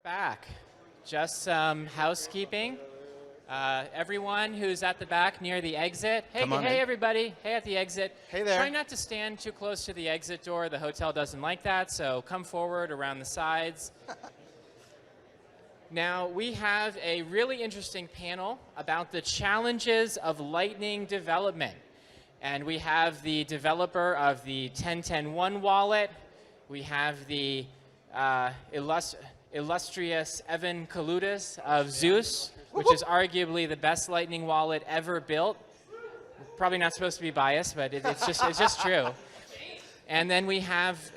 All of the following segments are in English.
Back. Just some housekeeping. Everyone who's at the back near the exit. Hey, everybody. Hey, at the exit. Hey there. Try not to stand too close to the exit door. The hotel doesn't like that, so come forward around the sides. Now, we have a really interesting panel about the challenges of Lightning development. And we have the developer of the 10.10.1 wallet. We have the illustrious Evan Kaloudis of Zeus, which is arguably the best Lightning wallet ever built. Probably not supposed to be biased, but it's just true. And then we have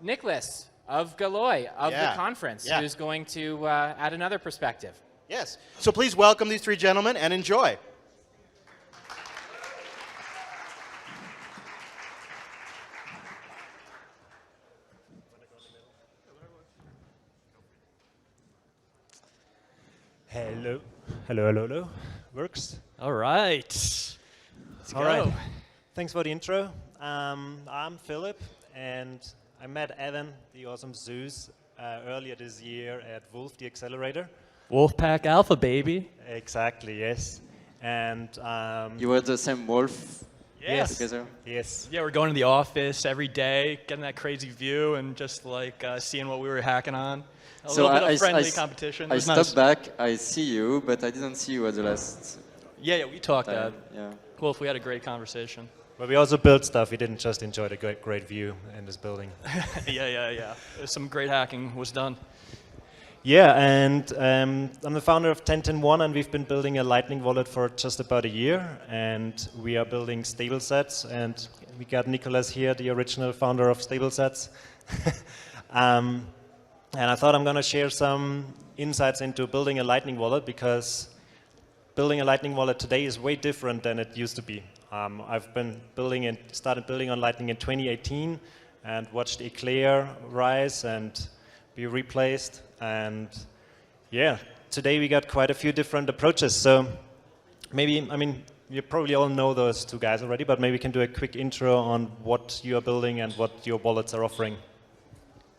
Nicholas of Galoy of the conference, who's going to add another perspective. Yes. So please welcome these three gentlemen and enjoy. Hello. Hello, hello, hello. Works? All right. Let's All go. right. Thanks for the intro. I'm Philip, and I met Evan, the awesome Zeus, earlier this year at Wolf, the accelerator. Wolfpack Alpha, baby. Exactly, yes. And you were the same wolf yes, together? yes. Yeah, we're going to the office every day, getting that crazy view, and just like seeing what we were hacking on. A little bit of friendly competition. I It was stepped back, I see you, but I didn't see you at the last Yeah, we talked. time. Yeah. Wolf, we had a great conversation. But we also built stuff. We didn't just enjoy the great view in this building. yeah. Some great hacking was done. Yeah, and I'm the founder of 10.10.1, and we've been building a Lightning wallet for just about a year. And we are building stable sets, and we got Nicholas here, the original founder of stable sets. And I thought I'm going to share some insights into building a Lightning wallet, because building a Lightning wallet today is way different than it used to be. I've been started building on Lightning in 2018 and watched Eclair rise and be replaced. And yeah, today we got quite a few different approaches. So maybe, I mean, you probably all know those two guys already, but maybe we can do a quick intro on what you are building and what your wallets are offering.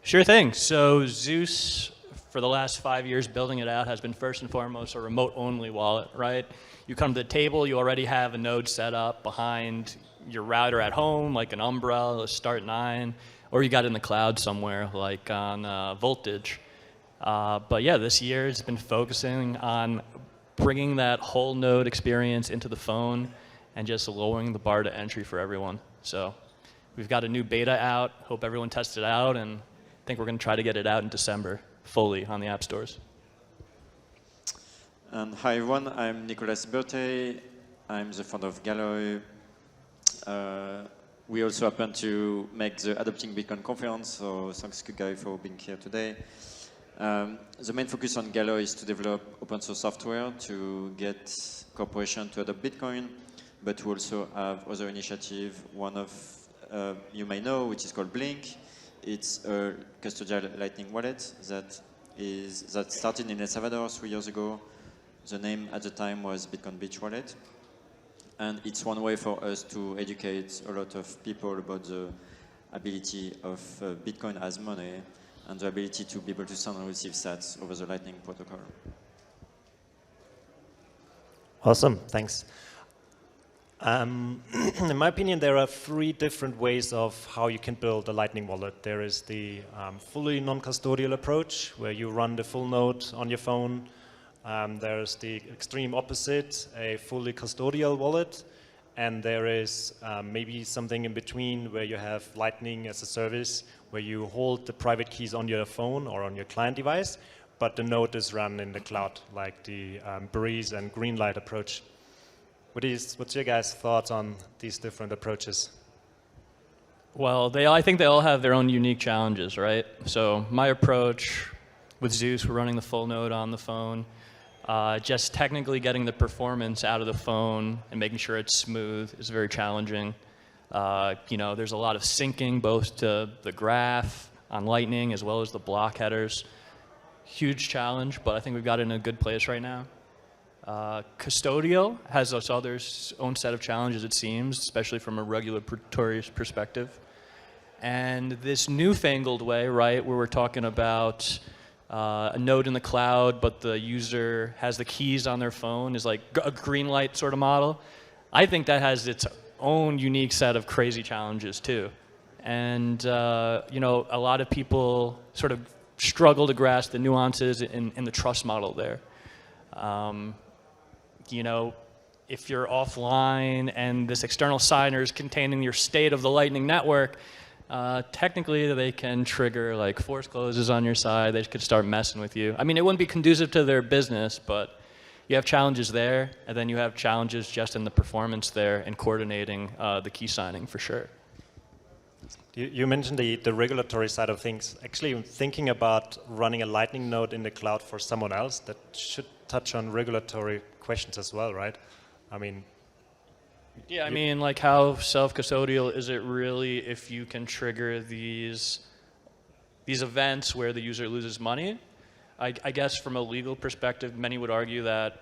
Sure thing. So Zeus, for the last 5 years building it out, has been first and foremost a remote-only wallet, right? You come to the table, you already have a node set up behind your router at home, like an Umbrella, a Start9, or you got it in the cloud somewhere, like on Voltage. But yeah, this year it's been focusing on bringing that whole node experience into the phone and just lowering the bar to entry for everyone. So we've got a new beta out. Hope everyone tests it out, and I think we're going to try to get it out in December fully on the app stores. And hi everyone, I'm Nicholas Burtey. I'm the founder of Galoy. We also happen to make the Adopting Bitcoin conference, so thanks you guys for being here today. The main focus on Galoy is to develop open source software to get corporations to adopt Bitcoin, but we also have other initiatives. One of you may know, which is called Blink. It's a custodial Lightning wallet that started in El Salvador 3 years ago. The name at the time was Bitcoin Beach Wallet. And it's one way for us to educate a lot of people about the ability of Bitcoin as money and the ability to be able to send and receive sats over the Lightning protocol. Awesome, thanks. In my opinion, there are 3 different ways of how you can build a Lightning wallet. There is the fully non-custodial approach, where you run the full node on your phone. There's the extreme opposite, a fully custodial wallet. And there is maybe something in between, where you have Lightning as a service, where you hold the private keys on your phone or on your client device, but the node is run in the cloud, like the Breeze and Greenlight approach. What's your guys' thoughts on these different approaches? Well, I think they all have their own unique challenges, right? So my approach with Zeus, we're running the full node on the phone. Just technically getting the performance out of the phone and making sure it's smooth is very challenging. There's a lot of syncing both to the graph on Lightning as well as the block headers. Huge challenge, but I think we've got it in a good place right now. Custodial has its own set of challenges, it seems, especially from a regulatory perspective. And this newfangled way, right, where we're talking about a node in the cloud, but the user has the keys on their phone, is like a green light sort of model. I think that has its own unique set of crazy challenges too. And you know, a lot of people sort of struggle to grasp the nuances in the trust model there. You know, if you're offline and this external signer is containing your state of the Lightning Network, technically they can trigger like force closes on your side. They could start messing with you. I mean, it wouldn't be conducive to their business, but you have challenges there, and then you have challenges just in the performance there and coordinating the key signing for sure. You mentioned the regulatory side of things. Actually, thinking about running a Lightning node in the cloud for someone else, that should touch on regulatory questions as well, right? I mean, yeah, I mean, like how self-custodial is it really if you can trigger these events where the user loses money? I guess from a legal perspective, many would argue that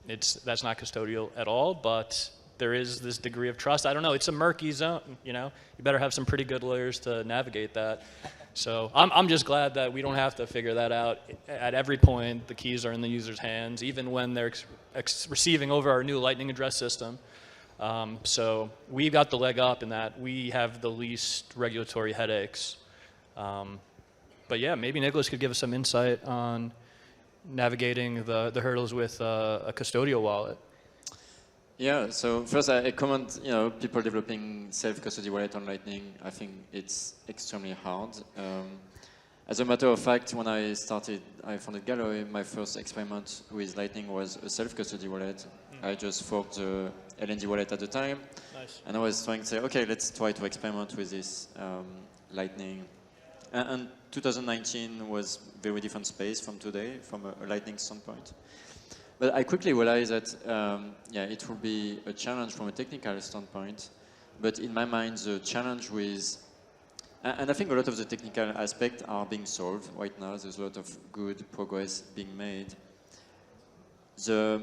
that's not custodial at all, but there is this degree of trust. I don't know, it's a murky zone, you know? You better have some pretty good lawyers to navigate that. So I'm just glad that we don't have to figure that out. At every point, the keys are in the user's hands, even when they're receiving over our new Lightning address system. So we got the leg up in that. We have the least regulatory headaches. But yeah, maybe Nicholas could give us some insight on navigating the hurdles with a custodial wallet. Yeah, so first I comment, you know, people developing self-custody wallet on Lightning, I think it's extremely hard. As a matter of fact, when I founded Galoy, my first experiment with Lightning was a self-custody wallet. I just forked the LND wallet at the time. Nice. And I was trying to say, okay, let's try to experiment with this Lightning. And 2019 was a very different space from today, from a Lightning standpoint. But I quickly realized that, yeah, it will be a challenge from a technical standpoint. But in my mind, the challenge with, and I think a lot of the technical aspects are being solved right now. There's a lot of good progress being made. The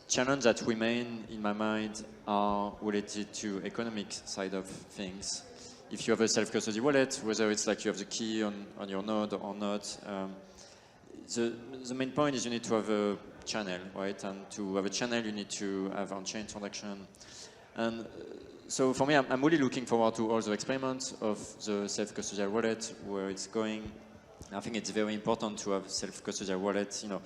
challenge that remain in my mind are related to economic side of things. If you have a self-custody wallet, whether it's like you have the key on your node or not, the main point is you need to have a channel, right? And to have a channel, you need to have on-chain transaction. And so for me, I'm really looking forward to all the experiments of the self-custodial wallet, where it's going. I think it's very important to have self-custodial wallet, you know,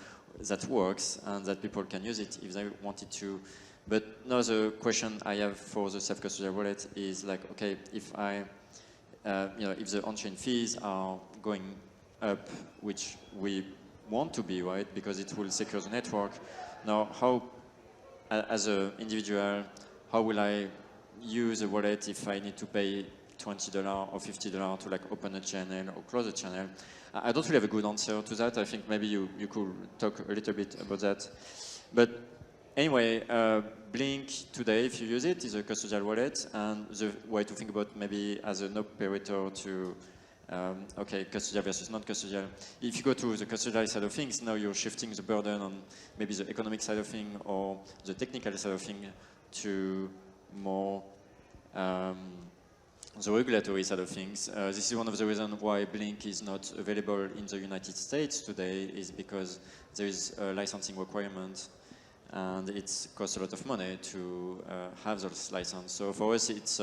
that works and that people can use it if they wanted to. But now the question I have for the self-custodial wallet is like, okay, if you know, if the on-chain fees are going up, which we want to be, right, because it will secure the network. Now, how, as an individual, how will I use a wallet if I need to pay $20 or $50 to like open a channel or close a channel? I don't really have a good answer to that. I think maybe you could talk a little bit about that. But anyway, Blink today, if you use it, is a custodial wallet, and the way to think about maybe as an operator to okay, custodial versus non-custodial. If you go to the custodial side of things, now you're shifting the burden on maybe the economic side of things or the technical side of things to more the regulatory side of things. This is one of the reasons why Blink is not available in the United States today, is because there is a licensing requirement and it costs a lot of money to have those licenses. So for us, it's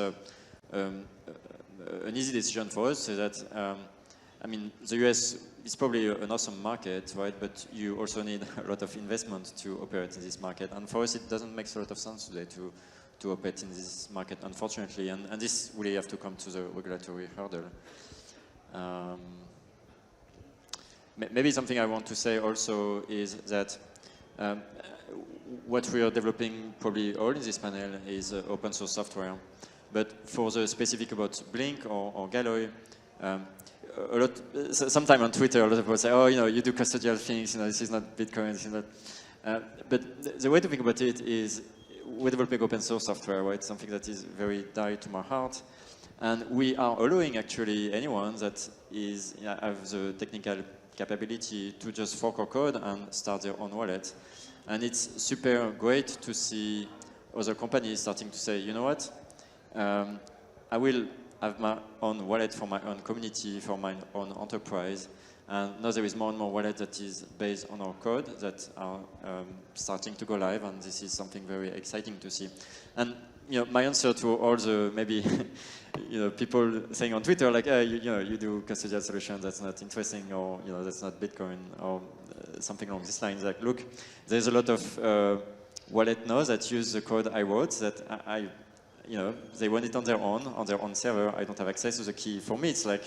an easy decision for us is that, I mean, the US is probably an awesome market, right? But you also need a lot of investment to operate in this market. And for us, it doesn't make a lot of sense today to operate in this market, unfortunately. And this really have to come to the regulatory hurdle. Maybe something I want to say also is that what we are developing probably all in this panel is open source software. But for the specific about Blink or Galoy, sometime on Twitter, a lot of people say, oh, you know, you do custodial things, you know, this is not Bitcoin, this is not. But the way to think about it is we're developing open source software, right? Something that is very dear to my heart. And we are allowing actually anyone that is, have the technical capability to just fork our code and start their own wallet. And it's super great to see other companies starting to say, you know what? I will have my own wallet for my own community, for my own enterprise, And now there is more and more wallet that is based on our code that are starting to go live, and this is something very exciting to see. And my answer to all the maybe people saying on Twitter like, you do custodial solution, that's not interesting, or that's not Bitcoin, or something along these lines. Like, look, there's a lot of wallet now that use the code I wrote that they run it on their own server. I don't have access to the key. For me, it's like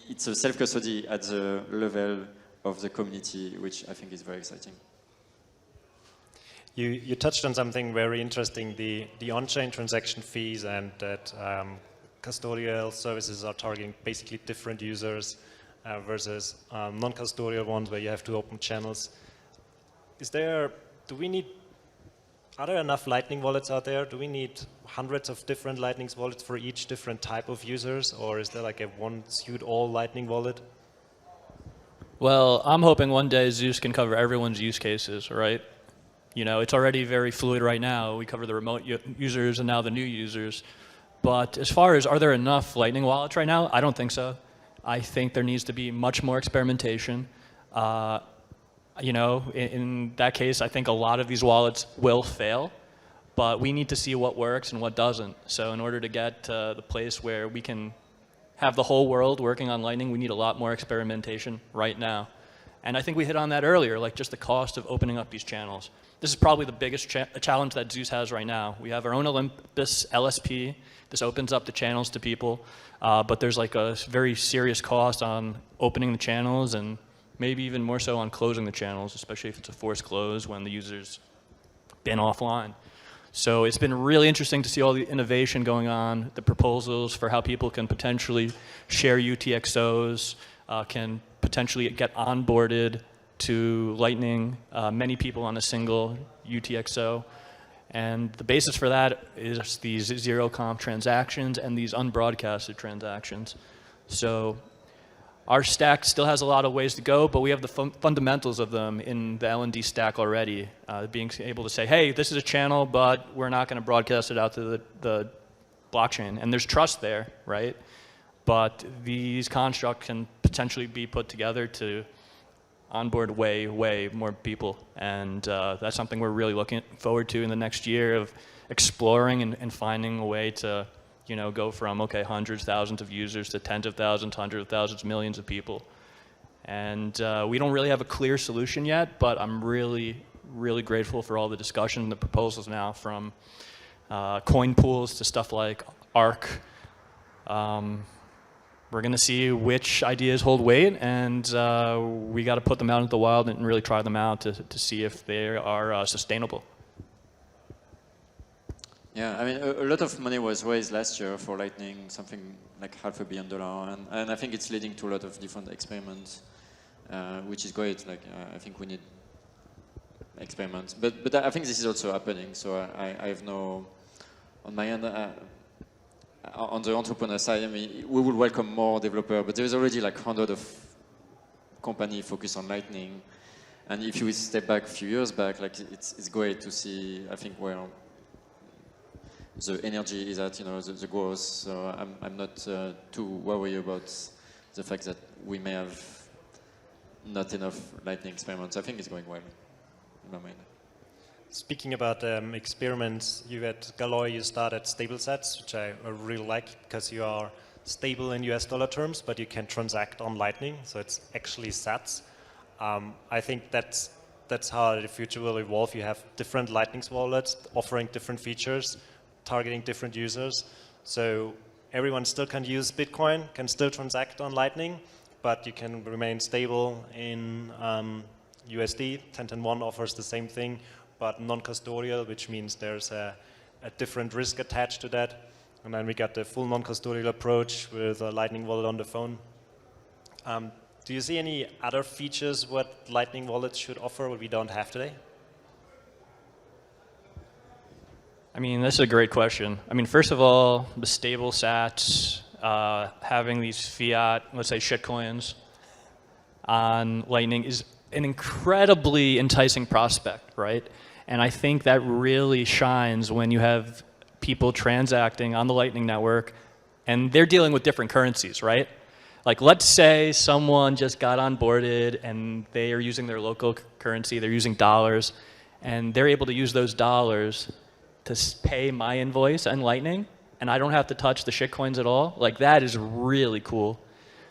it's a self-custody at the level of the community, which I think is very exciting. You touched on something very interesting, the on-chain transaction fees, and that custodial services are targeting basically different users versus non-custodial ones where you have to open channels. Are there enough Lightning wallets out there? Do we need hundreds of different Lightning wallets for each different type of users, or is there like a one-suit-all Lightning wallet? Well, I'm hoping one day Zeus can cover everyone's use cases, right? It's already very fluid right now. We cover the remote users and now the new users. But as far as are there enough Lightning wallets right now, I don't think so. I think there needs to be much more experimentation. In that case, I think a lot of these wallets will fail, but we need to see what works and what doesn't. So in order to get to the place where we can have the whole world working on Lightning, we need a lot more experimentation right now. And I think we hit on that earlier, like just the cost of opening up these channels. This is probably the biggest challenge that Zeus has right now. We have our own Olympus LSP. This opens up the channels to people, but there's like a very serious cost on opening the channels, and maybe even more so on closing the channels, especially if it's a forced close when the user's been offline. So it's been really interesting to see all the innovation going on, the proposals for how people can potentially share UTXOs, can potentially get onboarded to Lightning, many people on a single UTXO. And the basis for that is these zero-comp transactions and these unbroadcasted transactions. So our stack still has a lot of ways to go, but we have the fundamentals of them in the L&D stack already. Being able to say, hey, this is a channel, but we're not going to broadcast it out to the blockchain. And there's trust there, right? But these constructs can potentially be put together to onboard way, way more people. And that's something we're really looking forward to in the next year, of exploring and finding a way to go from, okay, hundreds, thousands of users to tens of thousands, hundreds of thousands, millions of people. And we don't really have a clear solution yet, but I'm really, really grateful for all the discussion and the proposals now, from coin pools to stuff like ARC. We're going to see which ideas hold weight, and we got to put them out into the wild and really try them out to see if they are sustainable. Yeah, I mean, a lot of money was raised last year for Lightning, something like $500 million, and I think it's leading to a lot of different experiments, which is great. Like, I think we need experiments, but I think this is also happening. So I have no, on my end, on the entrepreneur side, I mean, we would welcome more developers, but there is already like hundreds of companies focused on Lightning, and if you step back a few years back, like it's great to see, I think, where the energy is at, the growth. So I'm not too worried about the fact that we may have not enough Lightning experiments. I think it's going well, in my mind. Speaking about experiments, you at Galoy, you started stable sets, which I really like, because you are stable in US dollar terms, but you can transact on Lightning, so it's actually sats. I think that's how the future will evolve. You have different Lightning wallets offering different features, targeting different users. So everyone still can use Bitcoin, can still transact on Lightning, but you can remain stable in USD. 10.1 offers the same thing, but non-custodial, which means there's a different risk attached to that. And then we got the full non-custodial approach with a Lightning wallet on the phone. Do you see any other features what Lightning wallets should offer what we don't have today? I mean, this is a great question. I mean, first of all, the stable sats, having these fiat, let's say shitcoins on Lightning is an incredibly enticing prospect, right? And I think that really shines when you have people transacting on the Lightning network, and they're dealing with different currencies, right? Like, let's say someone just got onboarded and they are using their local currency, they're using dollars, and they're able to use those dollars to pay my invoice on Lightning, and I don't have to touch the shitcoins at all. Like, that is really cool.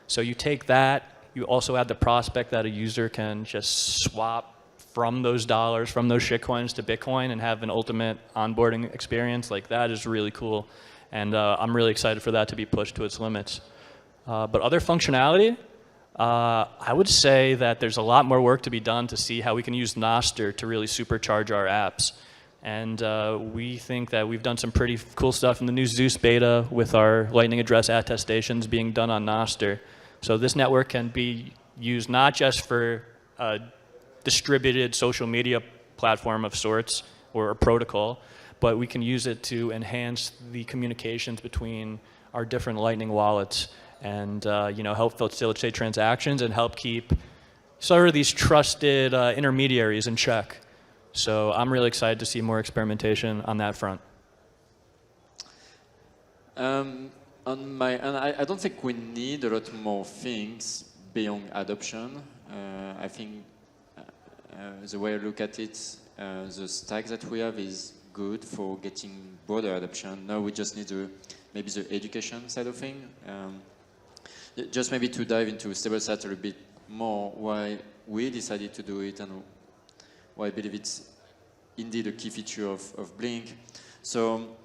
So you take that, you also add the prospect that a user can just swap from those dollars, from those shitcoins to Bitcoin and have an ultimate onboarding experience. Like, that is really cool. And I'm really excited for that to be pushed to its limits. But other functionality, I would say that there's a lot more work to be done to see how we can use Noster to really supercharge our apps. And we think that we've done some pretty cool stuff in the new Zeus beta with our Lightning address attestations being done on Noster. So this network can be used not just for a distributed social media platform of sorts or a protocol, but we can use it to enhance the communications between our different Lightning wallets and help facilitate transactions and help keep sort of these trusted intermediaries in check. So I'm really excited to see more experimentation on that front. On my end, I don't think we need a lot more things beyond adoption. I think the way I look at it, the stack that we have is good for getting broader adoption. Now we just need maybe the education side of things. Just maybe to dive into StableSat a little bit more, why we decided to do it and why I believe it's indeed a key feature of Blink. So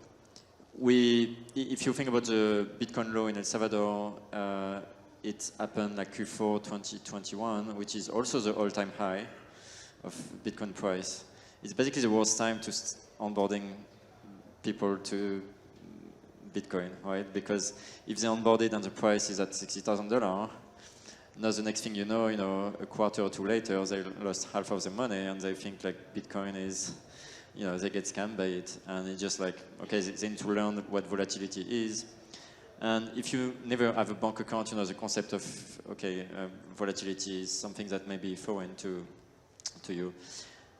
if you think about the Bitcoin law in El Salvador, it happened like Q4 2021, which is also the all-time high of Bitcoin price. It's basically the worst time to onboarding people to Bitcoin, right? Because if they onboarded and the price is at $60,000, now the next thing you know, a quarter or two later, they lost half of their money and they think like Bitcoin is, they get scammed by it. And it's just like, okay, they need to learn what volatility is. And if you never have a bank account, the concept of, volatility is something that may be foreign to you.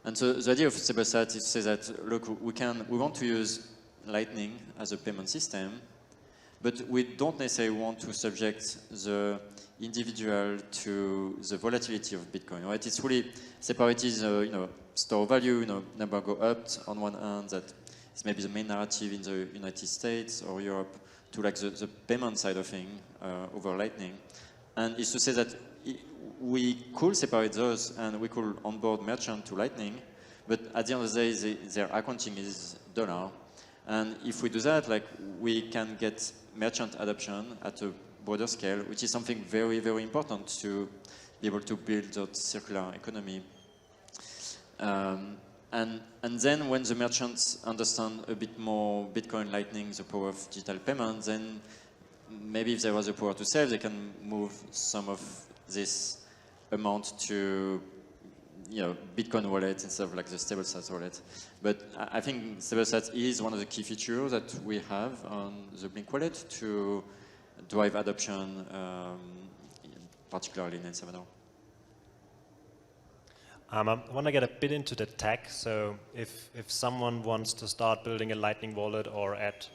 And so the idea of StableSat is to say that, look, we want to use Lightning as a payment system, but we don't necessarily want to subject the individual to the volatility of Bitcoin, right? It's really separated, store value, number go up on one hand, that is maybe the main narrative in the United States or Europe, to like the payment side of thing over Lightning. And it's to say that we could separate those and we could onboard merchant to Lightning, but at the end of the day, their accounting is dollar. And if we do that, like, we can get merchant adoption at a broader scale, which is something very, very important to be able to build that circular economy. And then when the merchants understand a bit more Bitcoin, Lightning, the power of digital payments, then maybe if there was a power to sell, they can move some of this amount to Bitcoin wallet instead of like the StableSat wallet. But I think StableSat is one of the key features that we have on the Blink wallet to drive adoption, particularly in El Salvador. I want to get a bit into the tech. So if someone wants to start building a Lightning wallet or add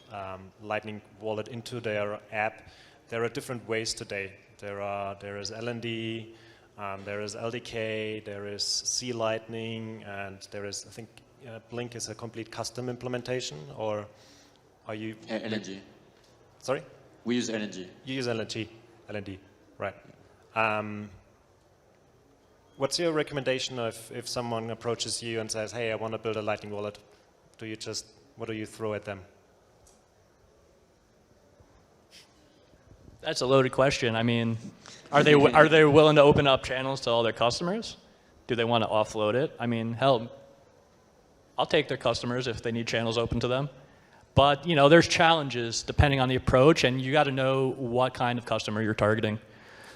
Lightning wallet into their app, there are different ways today. There is LND, there is LDK, there is C Lightning, and there is, I think, Blink is a complete custom implementation, or are you? LNG. Sorry? We use LNG. You use LND, right. What's your recommendation if someone approaches you and says, hey, I want to build a Lightning wallet? What do you throw at them? That's a loaded question. I mean, are they willing to open up channels to all their customers? Do they want to offload it? I mean, hell, I'll take their customers if they need channels open to them. But there's challenges depending on the approach, and you got to know what kind of customer you're targeting.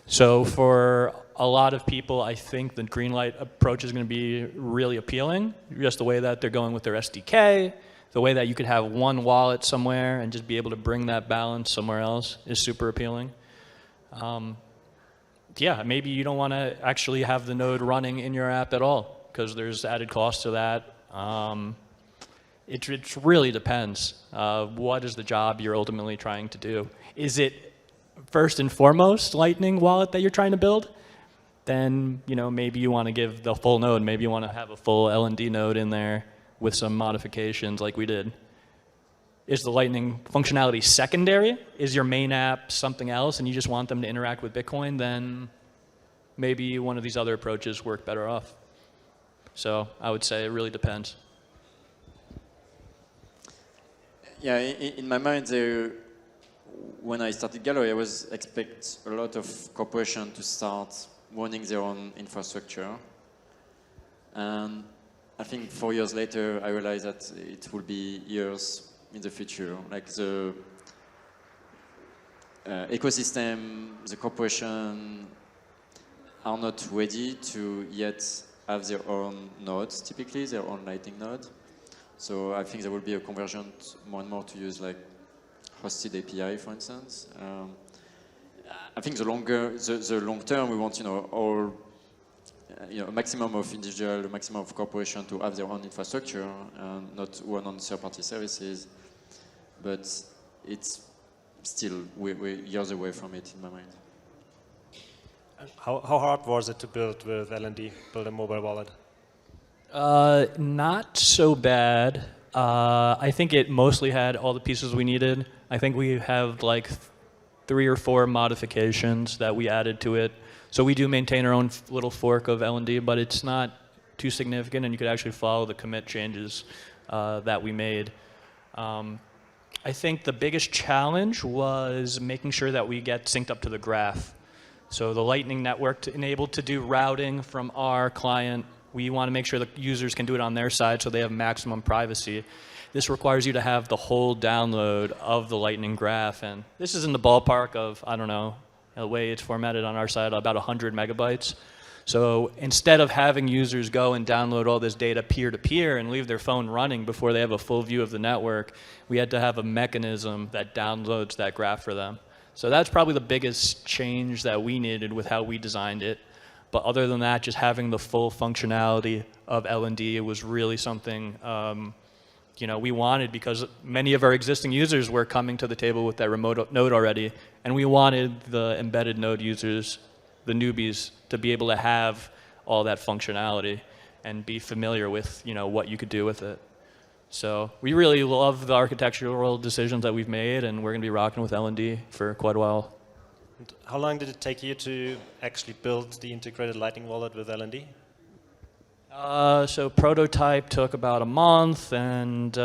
So for a lot of people, I think the Greenlight approach is going to be really appealing. Just the way that they're going with their SDK, the way that you could have one wallet somewhere and just be able to bring that balance somewhere else is super appealing. Yeah, maybe you don't want to actually have the node running in your app at all because there's added cost to that. It really depends. What is the job you're ultimately trying to do? Is it first and foremost Lightning wallet that you're trying to build, then maybe you want to give the full node. Maybe you want to have a full LND node in there with some modifications like we did. Is the Lightning functionality secondary? Is your main app something else and you just want them to interact with Bitcoin? Then maybe one of these other approaches work better off. So I would say it really depends. Yeah, in my mind, when I started Galoy, I was expect a lot of corporations to start running their own infrastructure. And I think 4 years later, I realized that it will be years in the future. Like the ecosystem, the corporation are not ready to yet have their own nodes, typically their own Lightning node. So I think there will be a conversion more and more to use like hosted API, for instance. I think the long term, we want all a maximum of individual, a maximum of corporation to have their own infrastructure and not run on third-party services. But it's still we're years away from it in my mind. How hard was it to build with LND, build a mobile wallet? Not so bad. I think it mostly had all the pieces we needed. I think we have like 3 or 4 modifications that we added to it. So we do maintain our own little fork of LND, but it's not too significant, and you could actually follow the commit changes that we made. I think the biggest challenge was making sure that we get synced up to the graph. So the Lightning Network enabled to do routing from our client. We want to make sure the users can do it on their side so they have maximum privacy. This requires you to have the whole download of the Lightning graph. And this is in the ballpark of, I don't know, the way it's formatted on our side, about 100 megabytes. So instead of having users go and download all this data peer-to-peer and leave their phone running before they have a full view of the network, we had to have a mechanism that downloads that graph for them. So that's probably the biggest change that we needed with how we designed it. But other than that, just having the full functionality of LND was really something we wanted, because many of our existing users were coming to the table with that remote node already, and we wanted the embedded node users, the newbies, to be able to have all that functionality and be familiar with what you could do with it. So we really love the architectural decisions that we've made, and we're going to be rocking with LND for quite a while. And how long did it take you to actually build the integrated Lightning wallet with LND? So prototype took about a month, and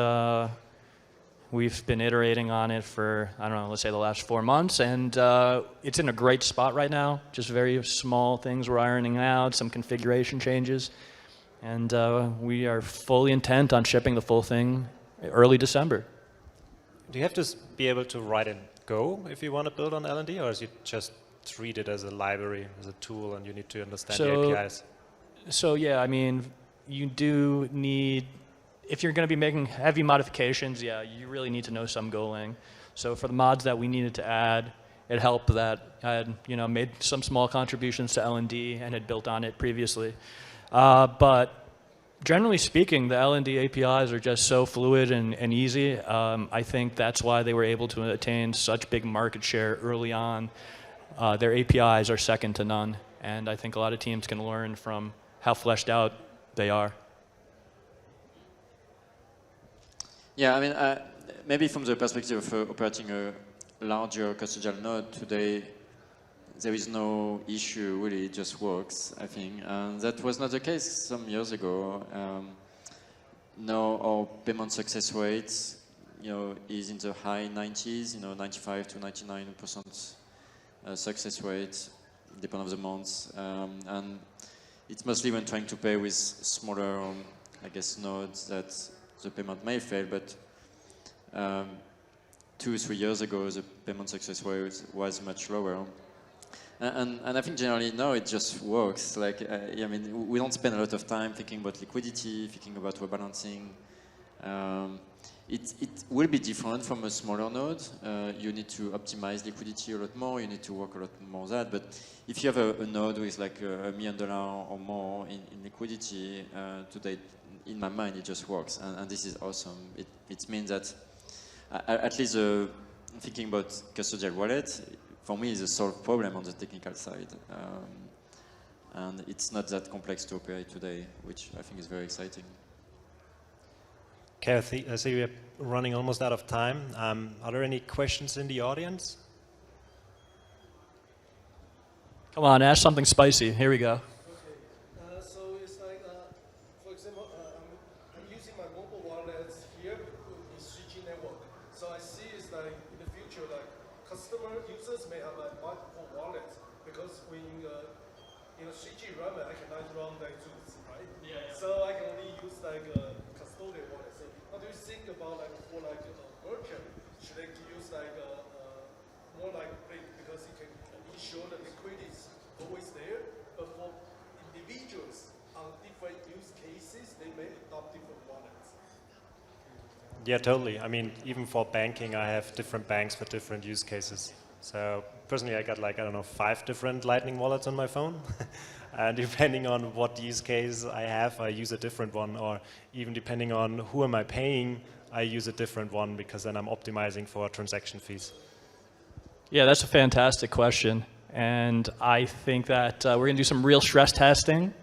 we've been iterating on it for, I don't know, let's say the last 4 months, and it's in a great spot right now. Just very small things we're ironing out, some configuration changes, and we are fully intent on shipping the full thing early December. Do you have to be able to write in Go if you want to build on LND, or is you just treat it as a library, as a tool, and you need to understand the APIs? So yeah, I mean, you do need, if you're going to be making heavy modifications, yeah, you really need to know some Golang. So for the mods that we needed to add, it helped that I had made some small contributions to LND and had built on it previously. But generally speaking, the LND APIs are just so fluid and easy. I think that's why they were able to attain such big market share early on. Their APIs are second to none, and I think a lot of teams can learn from how fleshed out they are. Yeah, I mean, maybe from the perspective of operating a larger custodial node today, there is no issue, really, it just works, I think. And that was not the case some years ago. Now our payment success rate, is in the high 90s, 95 to 99% success rate, depending on the months. And it's mostly when trying to pay with smaller, I guess, nodes that the payment may fail, but 2 or 3 years ago, the payment success rate was much lower. And I think generally now it just works. Like, I mean, we don't spend a lot of time thinking about liquidity, thinking about rebalancing. It will be different from a smaller node. You need to optimize liquidity a lot more. You need to work a lot more on that. But if you have a node with like $1 million or more in liquidity, today, in my mind, it just works. And this is awesome. It means that at least thinking about custodial wallet, for me, is a solved problem on the technical side. And it's not that complex to operate today, which I think is very exciting. Okay, I see we're running almost out of time. Are there any questions in the audience? Come on, ask something spicy. Here we go. So it's like, for example, I'm using my mobile wallets here with 3G network. So I see it's like in the future, like customer users may have like multiple wallets because when 3G run, I cannot run like Zeus, right? Yeah. So I can only use like a custodial wallet. So how do you think about like for like a merchant, should they use like more like breez because it can ensure that liquidity is always there, but for individuals on different use cases, they may adopt different wallets. Yeah, totally. I mean, even for banking, I have different banks for different use cases. So personally, I got like, I don't know, 5 different Lightning wallets on my phone. And depending on what use case I have, I use a different one. Or even depending on who am I paying, I use a different one because then I'm optimizing for transaction fees. Yeah, that's a fantastic question. And I think that we're going to do some real stress testing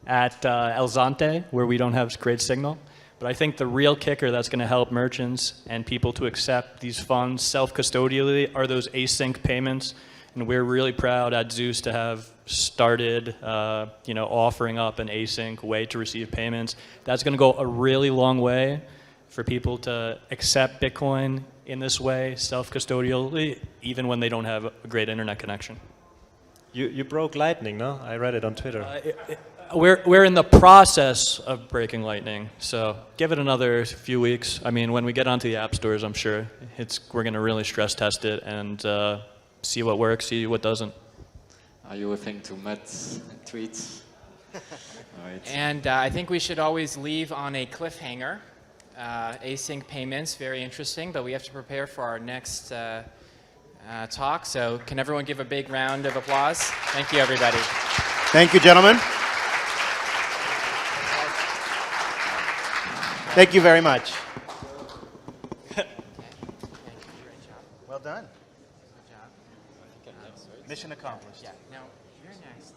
at El Zante, where we don't have great signal. But I think the real kicker that's going to help merchants and people to accept these funds self-custodially are those async payments. And we're really proud at Zeus to have started offering up an async way to receive payments. That's going to go a really long way for people to accept Bitcoin in this way, self-custodially, even when they don't have a great internet connection. You broke Lightning, no? I read it on Twitter. We're in the process of breaking Lightning, so give it another few weeks. I mean, when we get onto the app stores, I'm sure we're going to really stress test it and see what works, see what doesn't. Are you referring to Matt's tweets? Right. And I think we should always leave on a cliffhanger. Async payments, very interesting, but we have to prepare for our next talk. So can everyone give a big round of applause? Thank you, everybody. Thank you, gentlemen. Thank you very much. Well done. Good job. Mission accomplished. Yeah. Now, you're next.